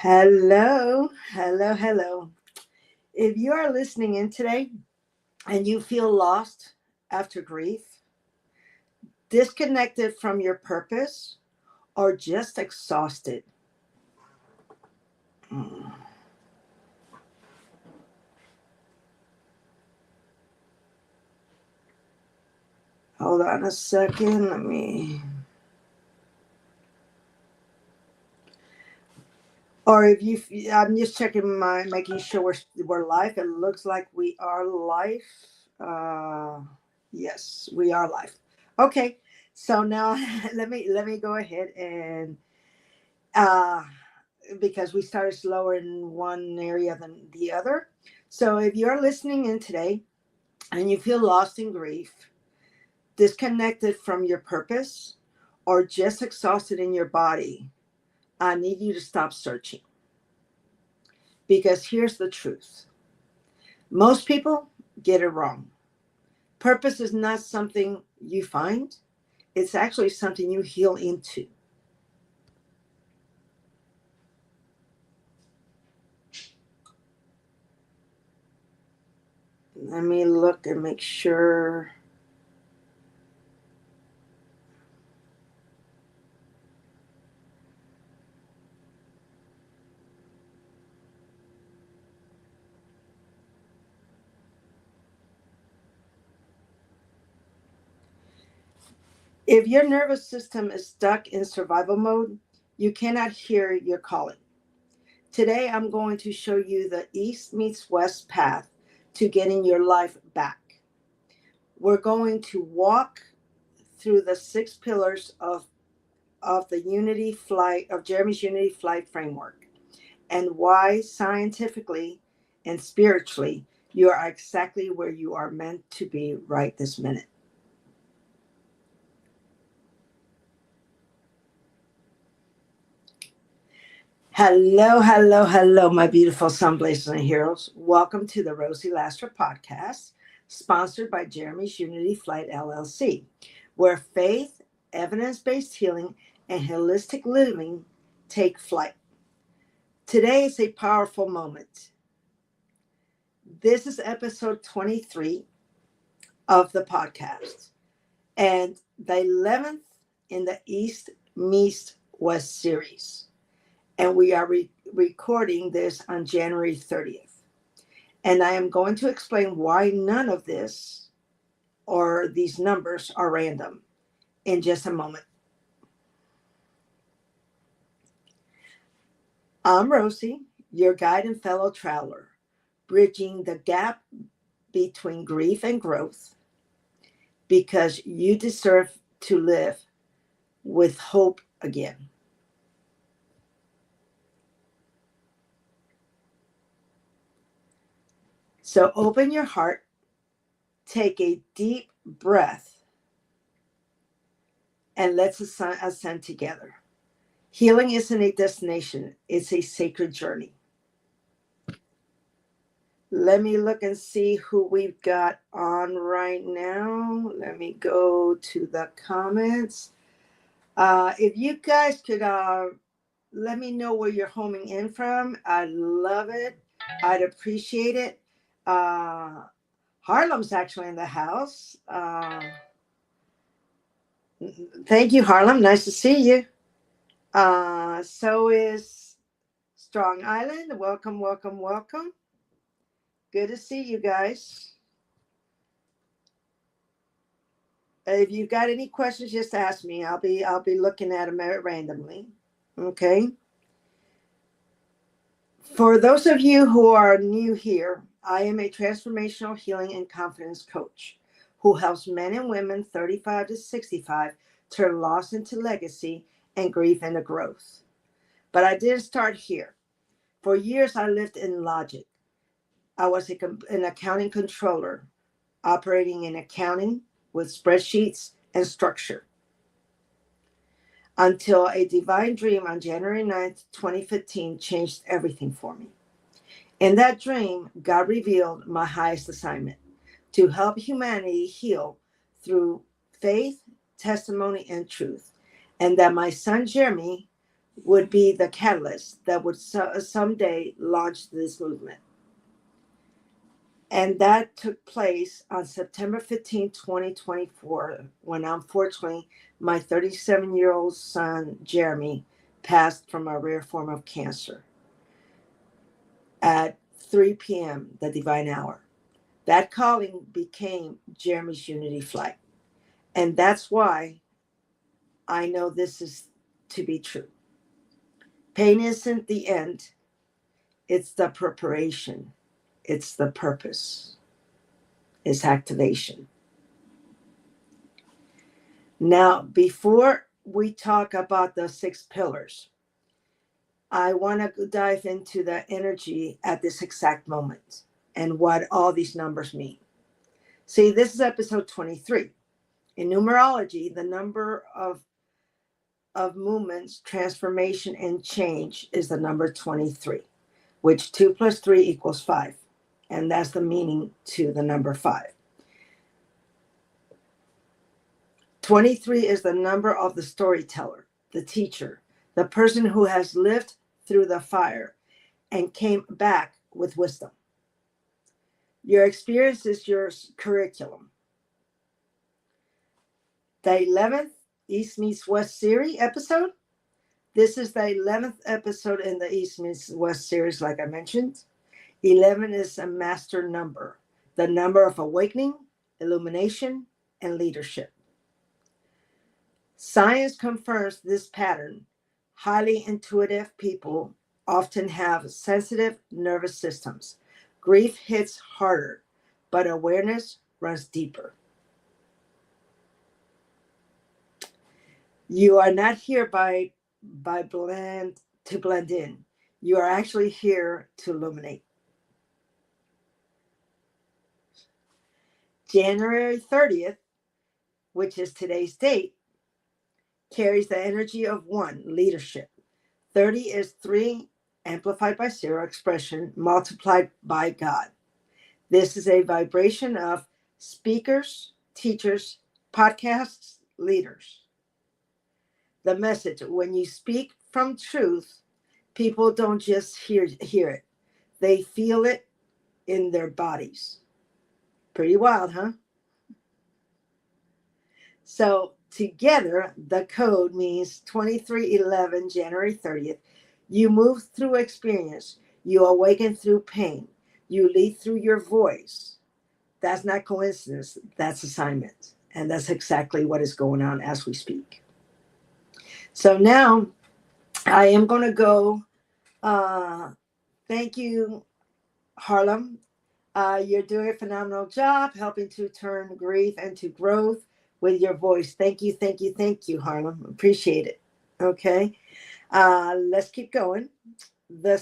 Hello, hello, hello. If you are listening in today and you feel lost after grief, disconnected from your purpose, or just exhausted, mm, hold on a second. Or if I'm just checking making sure we're live. It looks like we are live. Uh, yes, we are live. Okay, so now let me go ahead and uh, because we started slower in one area than the other. So if you're listening in today and you feel lost in grief, disconnected from your purpose, or just exhausted in your body, I need you to stop searching. Because here's the truth: most people get it wrong. Purpose is not something you find, it's actually something you heal into. Let me look and make sure. If your nervous system is stuck in survival mode, you cannot hear your calling. Today, I'm going to show you the East meets West path to getting your life back. We're going to walk through the six pillars of the Unity Flight, of Jeremy's Unity Flight framework, and why scientifically and spiritually you are exactly where you are meant to be right this minute. Hello, hello, hello, my beautiful Sambles and Heroes. Welcome to the Rosie Lastra podcast, sponsored by Jeremy's Unity Flight LLC, where faith, evidence-based healing, and holistic living take flight. Today is a powerful moment. This is episode 23 of the podcast, and the 11th in the East Meets West series. And we are recording this on January 30th. And I am going to explain why none of this or these numbers are random in just a moment. I'm Rosie, your guide and fellow traveler, bridging the gap between grief and growth, because you deserve to live with hope again. So open your heart, take a deep breath, and let's ascend together. Healing isn't a destination, it's a sacred journey. Let me look and see who we've got on right now. Let me go to the comments. If you guys could let me know where you're homing in from, I'd love it. I'd appreciate it. Harlem's actually in the house. Thank you, Harlem. Nice to see you. So is Strong Island. Welcome, welcome, welcome. Good to see you guys. If you've got any questions, just ask me. I'll be looking at them randomly. Okay. For those of you who are new here, I am a transformational healing and confidence coach who helps men and women 35 to 65 turn loss into legacy and grief into growth. But I didn't start here. For years, I lived in logic. I was an accounting controller, operating in accounting with spreadsheets and structure, until a divine dream on January 9th, 2015 changed everything for me. In that dream, God revealed my highest assignment: to help humanity heal through faith, testimony, and truth, and that my son Jeremy, would be the catalyst that would someday launch this movement. And that took place on September 15, 2024, when unfortunately my 37-year-old son, Jeremy, passed from a rare form of cancer at 3 p.m., the divine hour. That calling became Jeremy's Unity flight. And that's why I know this is to be true. Pain isn't the end, it's the preparation, it's the purpose, it's activation. Now, before we talk about the 6 pillars, I want to dive into the energy at this exact moment and what all these numbers mean. See, this is episode 23. In numerology, the number of movements, transformation, and change is the number 23, which 2 plus 3 equals 5. And that's the meaning to the number 5. 23 is the number of the storyteller, the teacher, the person who has lived through the fire and came back with wisdom. Your experience is your curriculum. The 11th East Meets West series episode. This is the 11th episode in the East Meets West series, like I mentioned. 11 is a master number, the number of awakening, illumination, and leadership. Science confirms this pattern. Highly intuitive people often have sensitive nervous systems. Grief hits harder, but awareness runs deeper. You are not here to blend in. You are actually here to illuminate. January 30th, which is today's date, carries the energy of 1, leadership. 30 is 3 amplified by 0, expression multiplied by God. This is a vibration of speakers, teachers, podcasts, leaders. The message: when you speak from truth, people don't just hear it. They feel it in their bodies. Pretty wild, huh? So together, the code means 2311, January 30th. You move through experience. You awaken through pain. You lead through your voice. That's not coincidence. That's assignment. And that's exactly what is going on as we speak. So now I am going to go. Thank you, Harlem. You're doing a phenomenal job helping to turn grief into growth with your voice. Thank you, thank you, thank you, Harlem. Appreciate it. Okay. Let's keep going. The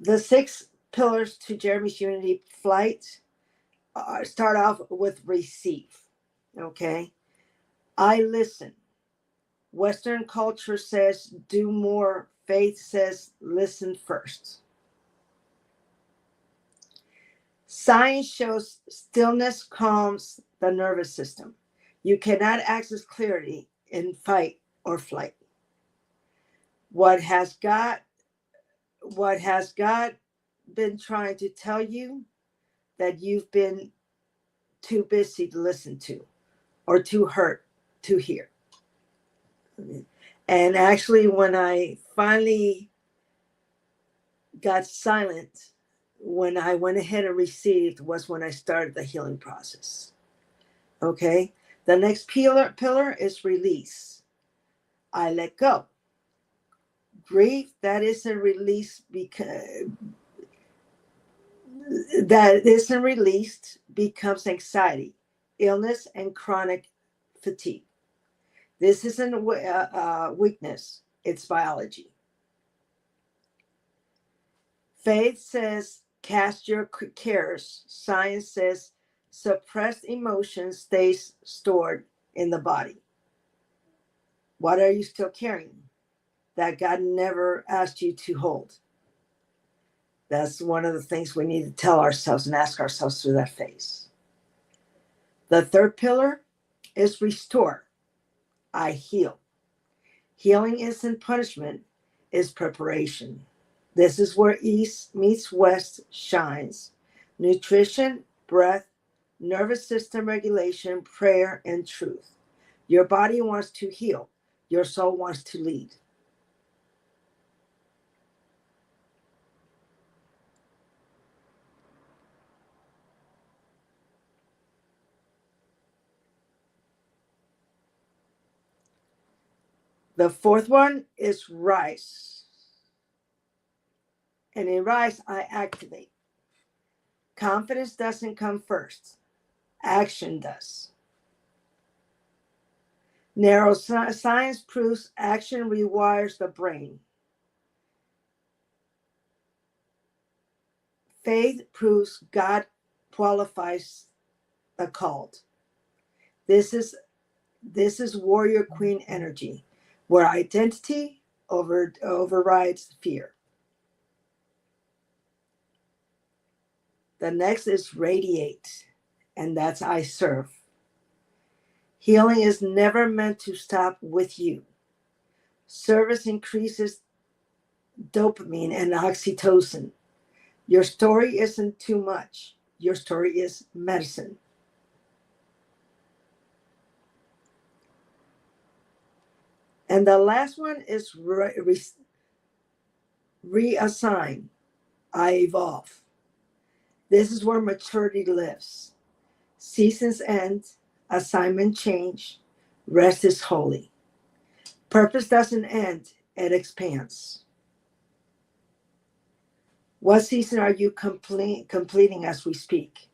6 pillars to Jeremy's Unity flight start off with receive. Okay. I listen. Western culture says do more. Faith says listen first. Science shows stillness calms the nervous system. You cannot access clarity in fight or flight. What has God been trying to tell you that you've been too busy to listen to or too hurt to hear? And actually, when I finally got silent, when I went ahead and received, was when I started the healing process. Okay. The next pillar is release. I let go. Grief that isn't released becomes anxiety, illness, and chronic fatigue. This isn't weakness, it's biology. Faith says cast your cares. Science says suppressed emotion stays stored in the body. What are you still carrying that God never asked you to hold? That's one of the things we need to tell ourselves and ask ourselves through that phase. The third pillar is restore. I heal. Healing isn't punishment, it's preparation. This is where East meets West shines. Nutrition, breath, nervous system regulation, prayer, and truth. Your body wants to heal. Your soul wants to lead. The fourth one is rise. And in rise, I activate. Confidence doesn't come first. Action does. Neuroscience proves action rewires the brain. Faith proves God qualifies the called. This is warrior queen energy, where identity overrides fear. The next is radiate, and that's I serve. Healing is never meant to stop with you. Service increases dopamine and oxytocin. Your story isn't too much. Your story is medicine. And the last one is reassign. I evolve. This is where maturity lives. Seasons end, assignment change, rest is holy. Purpose doesn't end, it expands. What season are you completing as we speak?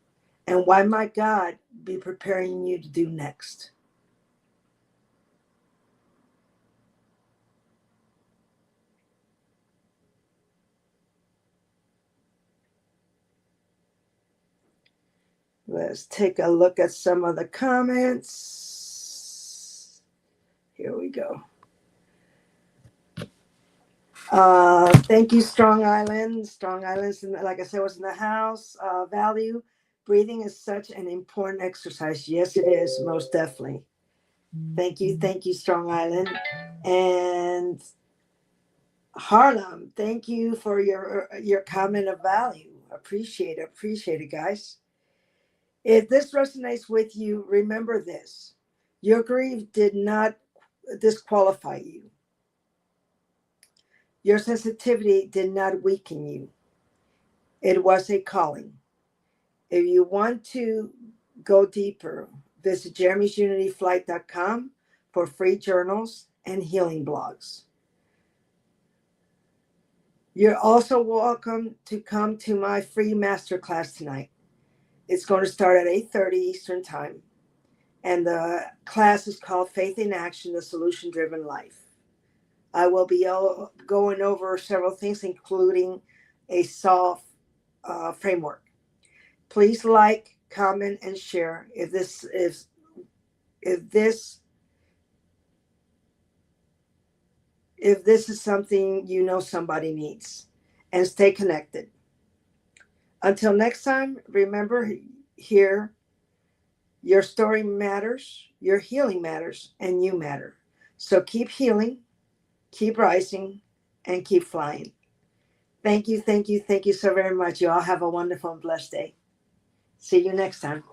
And why might God be preparing you to do next? Let's take a look at some of the comments. Here we go. Thank you, Strong Island. Strong Island, like I said, was in the house. Value. Breathing is such an important exercise. Yes, it is, most definitely. Thank you, Strong Island. And Harlem, thank you for your comment of value. Appreciate it, guys. If this resonates with you, remember this. Your grief did not disqualify you. Your sensitivity did not weaken you. It was a calling. If you want to go deeper, visit jeremy'sunityflight.com for free journals and healing blogs. You're also welcome to come to my free masterclass tonight. It's going to start at 8:30 Eastern Time. And the class is called Faith in Action, the Solution-Driven Life. I will be going over several things, including a soft framework. Please like, comment, and share if this is something you know somebody needs. And stay connected. Until next time, remember here, your story matters, your healing matters, and you matter. So keep healing, keep rising, and keep flying. Thank you so very much. You all have a wonderful and blessed day. See you next time.